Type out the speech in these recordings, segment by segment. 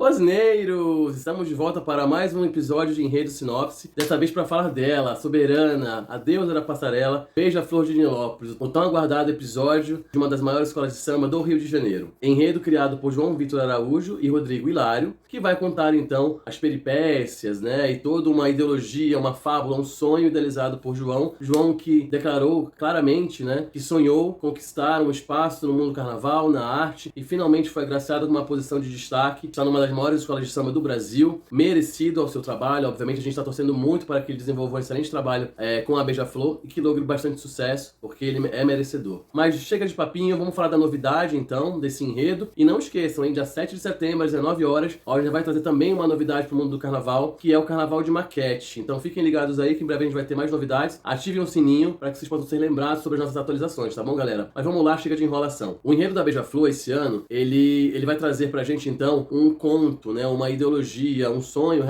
Rosineiros! Estamos de volta para mais um episódio de Enredo Sinopse, dessa vez para falar dela, a soberana, a deusa da passarela, Beija-Flor de Nilópolis, o tão aguardado episódio de uma das maiores escolas de samba do Rio de Janeiro. Enredo criado por João Vitor Araújo e Rodrigo Hilário, que vai contar então as peripécias, né, e toda uma ideologia, uma fábula, um sonho idealizado por João. João que declarou claramente, né, que sonhou conquistar um espaço no mundo do carnaval, na arte, e finalmente foi agraciado com uma posição de destaque, está numa das maiores escolas de samba do Brasil, merecido ao seu trabalho. Obviamente a gente está torcendo muito para que ele desenvolva um excelente trabalho com a Beija-Flor e que logre bastante sucesso, porque ele é merecedor. Mas chega de papinho, vamos falar da novidade então, desse enredo. E não esqueçam, hein, dia 7 de setembro, às 19 horas, a Orgia vai trazer também uma novidade para o mundo do carnaval, que é o Carnaval de Maquete. Então fiquem ligados aí que em breve a gente vai ter mais novidades. Ativem o sininho para que vocês possam ser lembrados sobre as nossas atualizações, tá bom, galera? Mas vamos lá, chega de enrolação. O enredo da Beija-Flor esse ano, ele vai trazer pra gente então um conto, né, uma ideologia, um sonho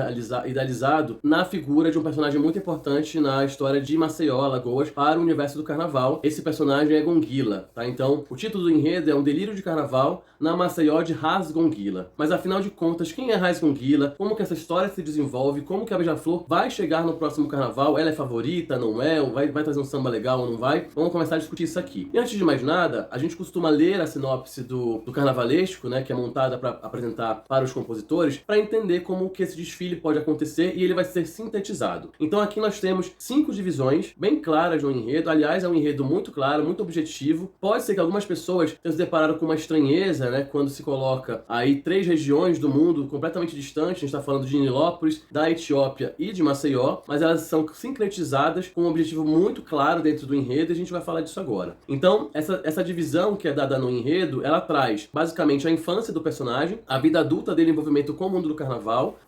idealizado na figura de um personagem muito importante na história de Maceió, Alagoas, para o universo do carnaval. Esse personagem é Gonguila, tá? Então, o título do enredo é Um Delírio de Carnaval na Maceió de Ras Gonguila. Mas afinal de contas, quem é Ras Gonguila? Como que essa história se desenvolve? Como que a Beija-Flor vai chegar no próximo carnaval? Ela é favorita, não é? Vai trazer um samba legal ou não vai? Vamos começar a discutir isso aqui. E antes de mais nada, a gente costuma ler a sinopse do carnavalesco, né, que é montada para apresentar para os compositores, para entender como que esse desfile pode acontecer, e ele vai ser sintetizado. Então aqui nós temos 5 divisões bem claras no enredo. Aliás, é um enredo muito claro, muito objetivo. Pode ser que algumas pessoas tenham se deparado com uma estranheza, né, quando se coloca aí 3 regiões do mundo completamente distantes. A gente está falando de Nilópolis, da Etiópia e de Maceió, mas elas são sincretizadas com um objetivo muito claro dentro do enredo, e a gente vai falar disso agora. Então, essa divisão que é dada no enredo, ela traz basicamente a infância do personagem, a vida adulta dele, envolvimento com o mundo do carnaval,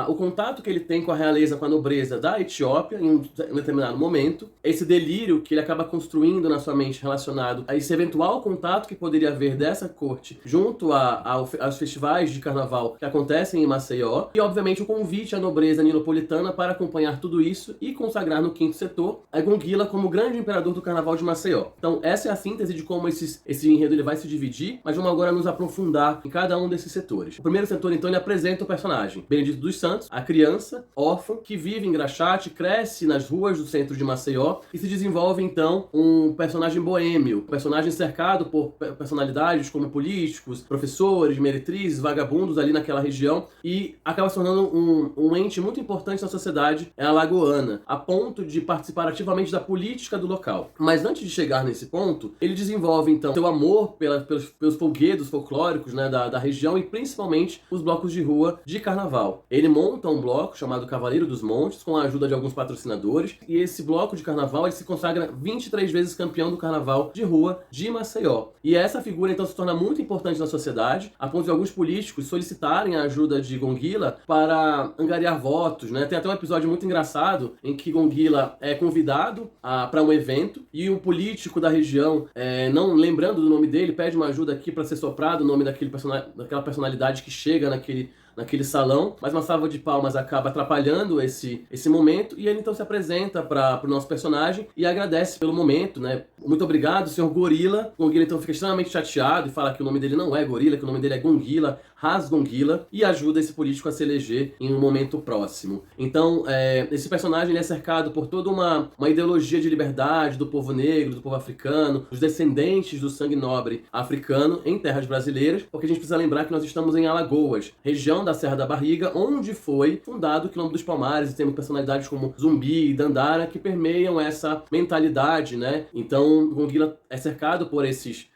o contato que ele tem com a realeza, com a nobreza da Etiópia em um determinado momento, esse delírio que ele acaba construindo na sua mente relacionado a esse eventual contato que poderia haver dessa corte junto aos festivais de carnaval que acontecem em Maceió, e obviamente o convite à nobreza nilopolitana para acompanhar tudo isso e consagrar no quinto setor a Gonguila como grande imperador do carnaval de Maceió. Então essa é a síntese de como esse enredo ele vai se dividir, mas vamos agora nos aprofundar em cada um desses setores. O primeiro setor, então, ele apresenta o personagem Benedito dos Santos, a criança órfã que vive em Graxate, cresce nas ruas do centro de Maceió e se desenvolve, então, um personagem boêmio, um personagem cercado por personalidades como políticos, professores, meretrizes, vagabundos ali naquela região, e acaba se tornando um ente muito importante na sociedade alagoana, a ponto de participar ativamente da política do local. Mas antes de chegar nesse ponto, ele desenvolve, então, seu amor pelos folguedos folclóricos, né, da região, e principalmente os blocos de rua de carnaval. Ele monta um bloco chamado Cavaleiro dos Montes, com a ajuda de alguns patrocinadores, e esse bloco de carnaval ele se consagra 23 vezes campeão do carnaval de rua de Maceió. E essa figura, então, se torna muito importante na sociedade, a ponto de alguns políticos solicitarem a ajuda de Gonguila para angariar votos, né? Tem até um episódio muito engraçado em que Gonguila é convidado para um evento, e o político da região, não lembrando do nome dele, pede uma ajuda aqui para ser soprado o nome daquela personalidade que chega naquele salão, mas uma salva de palmas acaba atrapalhando esse momento, e ele então se apresenta para o nosso personagem e agradece pelo momento, né? Muito obrigado, senhor Gorila. Gonguila então fica extremamente chateado e fala que o nome dele não é Gorila, que o nome dele é Gonguila, Ras Gonguila, e ajuda esse político a se eleger em um momento próximo. Então, esse personagem ele é cercado por toda uma ideologia de liberdade do povo negro, do povo africano, dos descendentes do sangue nobre africano em terras brasileiras, porque a gente precisa lembrar que nós estamos em Alagoas, região da Serra da Barriga, onde foi fundado o Quilombo dos Palmares, e temos personalidades como Zumbi e Dandara que permeiam essa mentalidade, né? Então, Gonguila é cercado por esses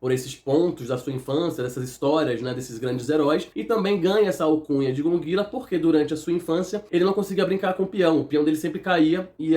pontos da sua infância, dessas histórias, né, desses grandes heróis, e também ganha essa alcunha de Gonguila porque durante a sua infância ele não conseguia brincar com o peão dele sempre caía, e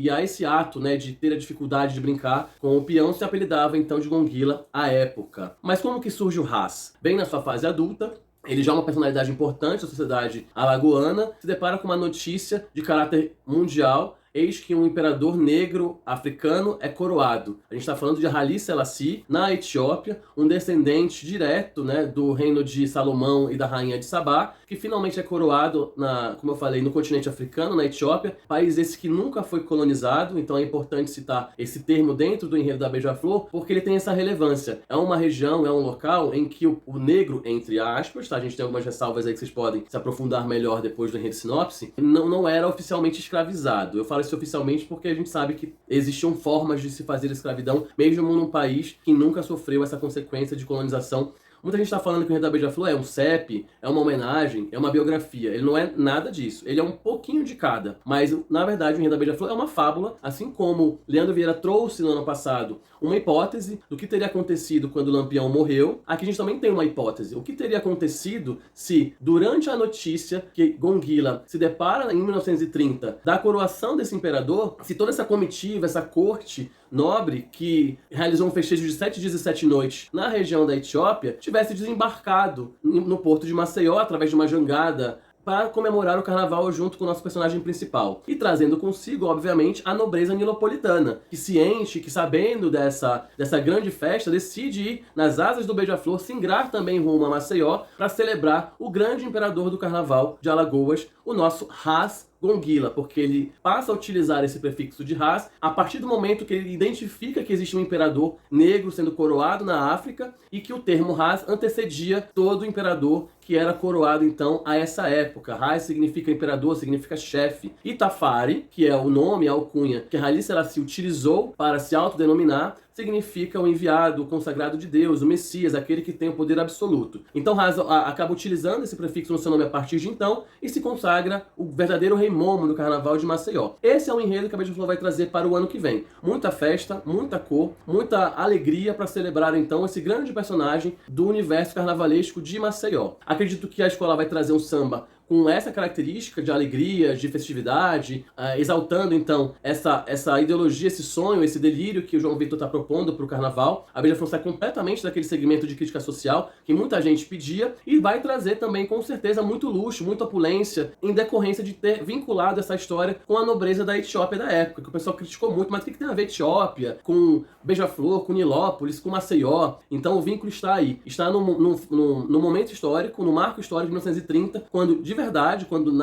a esse ato, né, de ter a dificuldade de brincar com o peão se apelidava então de Gonguila à época. Mas como que surge o Ras? Bem na sua fase adulta, ele já é uma personalidade importante da sociedade alagoana, se depara com uma notícia de caráter mundial eis que um imperador negro africano é coroado. A gente está falando de Haile Selassie, na Etiópia, um descendente direto, né, do reino de Salomão e da rainha de Sabá, que finalmente é coroado, como eu falei, no continente africano, na Etiópia, país esse que nunca foi colonizado, então é importante citar esse termo dentro do enredo da Beija-Flor, porque ele tem essa relevância. É uma região, é um local em que o negro, entre aspas, tá? A gente tem algumas ressalvas aí que vocês podem se aprofundar melhor depois do enredo sinopse, não era oficialmente escravizado. Eu falo isso oficialmente porque a gente sabe que existiam formas de se fazer escravidão, mesmo num país que nunca sofreu essa consequência de colonização. Muita gente está falando que o Enredo da Beija-Flor é um CEP, é uma homenagem, é uma biografia. Ele não é nada disso. Ele é um pouquinho de cada. Mas, na verdade, o Enredo da Beija-Flor é uma fábula, assim como Leandro Vieira trouxe no ano passado uma hipótese do que teria acontecido quando o Lampião morreu. Aqui a gente também tem uma hipótese. O que teria acontecido se, durante a notícia que Gonguila se depara em 1930 da coroação desse imperador, se toda essa comitiva, essa corte nobre que realizou um festejo de 7 dias e 7 noites na região da Etiópia tivesse desembarcado no porto de Maceió através de uma jangada para comemorar o carnaval junto com o nosso personagem principal. E trazendo consigo, obviamente, a nobreza nilopolitana, que ciente, que sabendo dessa grande festa, decide ir nas asas do Beija-Flor, singrar também rumo a Maceió, para celebrar o grande imperador do carnaval de Alagoas, o nosso Ras Gonguila, porque ele passa a utilizar esse prefixo de Ras a partir do momento que ele identifica que existe um imperador negro sendo coroado na África e que o termo Ras antecedia todo o imperador que era coroado então a essa época. Ras significa imperador, significa chefe. E Tafari, que é o nome, a alcunha que Haile Selassie utilizou para se autodenominar, significa o enviado, o consagrado de Deus, o Messias, aquele que tem o poder absoluto. Então Ras acaba utilizando esse prefixo no seu nome a partir de então e se consagra o verdadeiro rei Momo do Carnaval de Maceió. Esse é o enredo que a Beija-Flor vai trazer para o ano que vem. Muita festa, muita cor, muita alegria para celebrar então esse grande personagem do universo carnavalesco de Maceió. Acredito que a escola vai trazer um samba com essa característica de alegria, de festividade, exaltando então essa ideologia, esse sonho, esse delírio que o João Vitor está propondo para o carnaval. A Beija-Flor sai completamente daquele segmento de crítica social que muita gente pedia e vai trazer também, com certeza, muito luxo, muita opulência, em decorrência de ter vinculado essa história com a nobreza da Etiópia da época, que o pessoal criticou muito, mas o que tem a ver Etiópia com Beija-Flor, com Nilópolis, com Maceió? Então o vínculo está aí, está no momento histórico, no marco histórico de 1930, quando de verdade, quando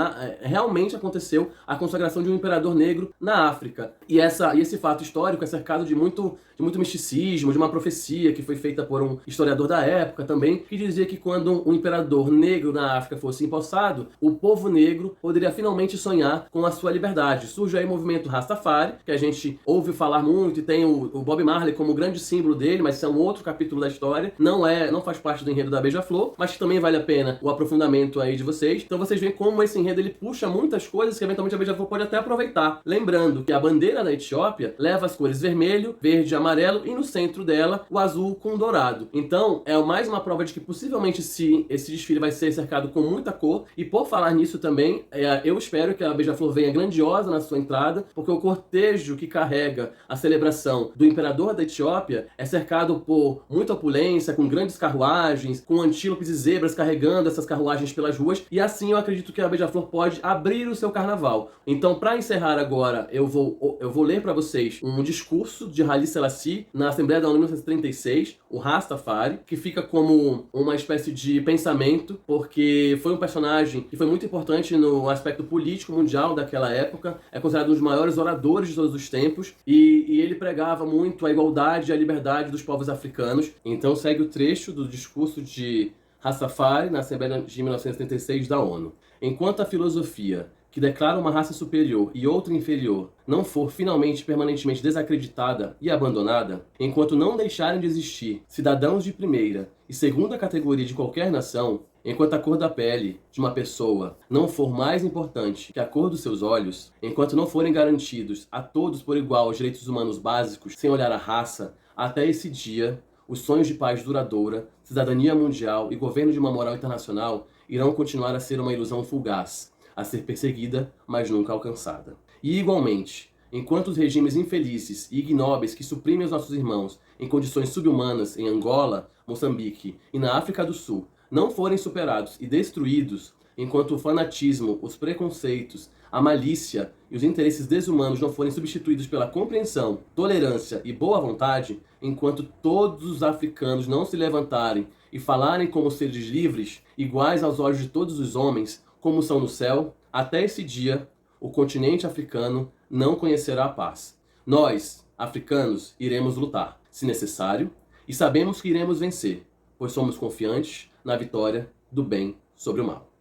realmente aconteceu a consagração de um imperador negro na África. E esse fato histórico é cercado de muito misticismo, de uma profecia que foi feita por um historiador da época também, que dizia que quando um imperador negro na África fosse empossado, o povo negro poderia finalmente sonhar com a sua liberdade. Surge aí o movimento Rastafari, que a gente ouve falar muito, e tem o Bob Marley como grande símbolo dele, mas isso é um outro capítulo da história, não faz parte do enredo da Beija-Flor, mas que também vale a pena o aprofundamento aí de vocês. Então vocês veem como esse enredo ele puxa muitas coisas que eventualmente a Beija-Flor pode até aproveitar. Lembrando que a bandeira da Etiópia leva as cores vermelho, verde e amarelo e no centro dela o azul com dourado. Então é mais uma prova de que possivelmente esse desfile vai ser cercado com muita cor. E por falar nisso também, eu espero que a Beija-Flor venha grandiosa na sua entrada, porque o cortejo que carrega a celebração do imperador da Etiópia é cercado por muita opulência, com grandes carruagens, com antílopes e zebras carregando essas carruagens pelas ruas, e assim eu acredito que a Beija-Flor pode abrir o seu carnaval. Então, para encerrar agora, eu vou ler para vocês um discurso de Haile Selassie na Assembleia da ONU em 1936, o Rastafari, que fica como uma espécie de pensamento, porque foi um personagem que foi muito importante no aspecto político mundial daquela época, é considerado um dos maiores oradores de todos os tempos, e ele pregava muito a igualdade e a liberdade dos povos africanos. Então segue o trecho do discurso de Rastafari na Assembleia de 1936 da ONU. Enquanto a filosofia, que declara uma raça superior e outra inferior, não for finalmente permanentemente desacreditada e abandonada, enquanto não deixarem de existir cidadãos de primeira e segunda categoria de qualquer nação, enquanto a cor da pele de uma pessoa não for mais importante que a cor dos seus olhos, enquanto não forem garantidos a todos por igual os direitos humanos básicos, sem olhar a raça, até esse dia, os sonhos de paz duradoura, cidadania mundial e governo de uma moral internacional irão continuar a ser uma ilusão fugaz, a ser perseguida, mas nunca alcançada. E igualmente, enquanto os regimes infelizes e ignóbeis que suprimem os nossos irmãos em condições subhumanas em Angola, Moçambique e na África do Sul não forem superados e destruídos, enquanto o fanatismo, os preconceitos, a malícia e os interesses desumanos não forem substituídos pela compreensão, tolerância e boa vontade, enquanto todos os africanos não se levantarem e falarem como seres livres, iguais aos olhos de todos os homens, como são no céu, até esse dia, o continente africano não conhecerá a paz. Nós, africanos, iremos lutar, se necessário, e sabemos que iremos vencer, pois somos confiantes na vitória do bem sobre o mal.